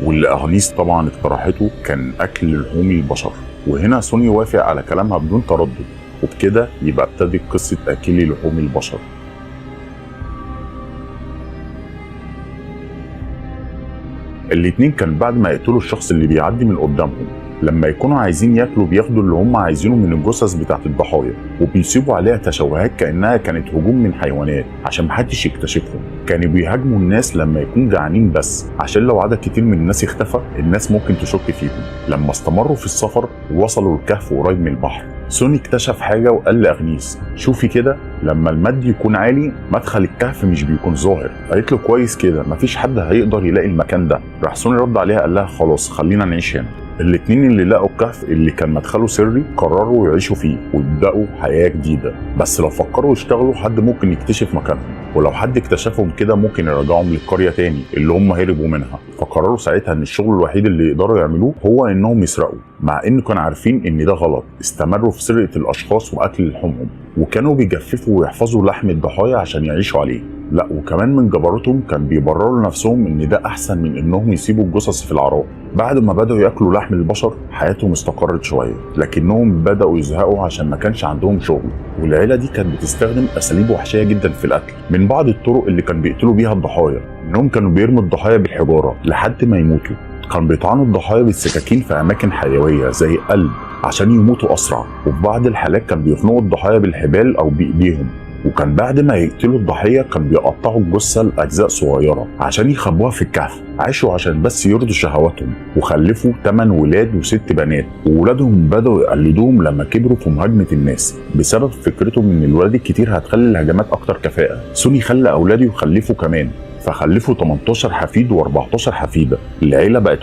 واللي أغنيس طبعا اقترحته كان أكل لحوم البشر، وهنا سوني وافق على كلامها بدون تردد، وبكده يبقى ابتدت قصة أكلي لحوم البشر. الاتنين كان بعد ما يقتلوا الشخص اللي بيعدي من قدامهم، لما يكونوا عايزين ياكلوا بياخدوا اللي هم عايزينه من الجثث بتاعت الضحايا، وبيسيبوا عليها تشوهات كأنها كانت هجوم من حيوانات عشان محدش يكتشفهم. كانوا بيهاجموا الناس لما يكون جعانين بس، عشان لو عدد كتير من الناس اختفى الناس ممكن تشك فيهم. لما استمروا في السفر ووصلوا الكهف قريب من البحر، سوني اكتشف حاجة وقال لأغنيس شوفي كده، لما المد يكون عالي مدخل الكهف مش بيكون ظاهر. قالت له كويس كده، مفيش حد هيقدر يلاقي المكان ده. راح سوني رد عليها قال لها خلاص خلينا نعيش هنا. الاتنين اللي لقوا الكهف اللي كان مدخله سري قرروا يعيشوا فيه ويبدأوا حياة جديدة، بس لو فكروا يشتغلوا حد ممكن يكتشف مكانهم، ولو حد اكتشفهم كده ممكن يرجعهم للقرية تاني اللي هم هربوا منها. فقرروا ساعتها ان الشغل الوحيد اللي يقدروا يعملوه هو انهم يسرقوا، مع ان كانوا عارفين ان ده غلط. استمروا في سرقة الاشخاص واكل لحومهم، وكانوا بيجففوا ويحفظوا لحم الضحايا عشان يعيشوا عليه. لا وكمان من جبروتهم كان بيبرروا لنفسهم ان ده احسن من انهم يسيبوا الجثث في العراء. بعد ما بدأوا ياكلوا لحم البشر حياتهم استقرت شويه، لكنهم بدأوا يزهقوا عشان ما كانش عندهم شغل، والعيله دي كانت بتستخدم اساليب وحشيه جدا في القتل. من بعض الطرق اللي كان بيقتلوا بيها الضحايا انهم كانوا بيرموا الضحايا بالحجاره لحد ما يموتوا. كانوا بيطعنوا الضحايا بالسكاكين في اماكن حيويه زي القلب عشان يموتوا اسرع، وفي بعض الحالات كان بيخنقوا الضحايا بالحبال او بايديهم. وكان بعد ما يقتلوا الضحيه كان بيقطعوا الجثه لاجزاء صغيره عشان يخبوها في الكهف. عاشوا عشان بس يرضوا شهواتهم، وخلفوا 8 ولاد و6 بنات، وولادهم بدأوا يقلدوهم لما كبروا في مهاجمه الناس بسبب فكرتهم ان الولاد الكتير هتخلي الهجمات اكتر كفاءه. سوني خلى اولاده يخلفوا كمان، فخلفوا 18 حفيد و14 حفيده. العيله بقت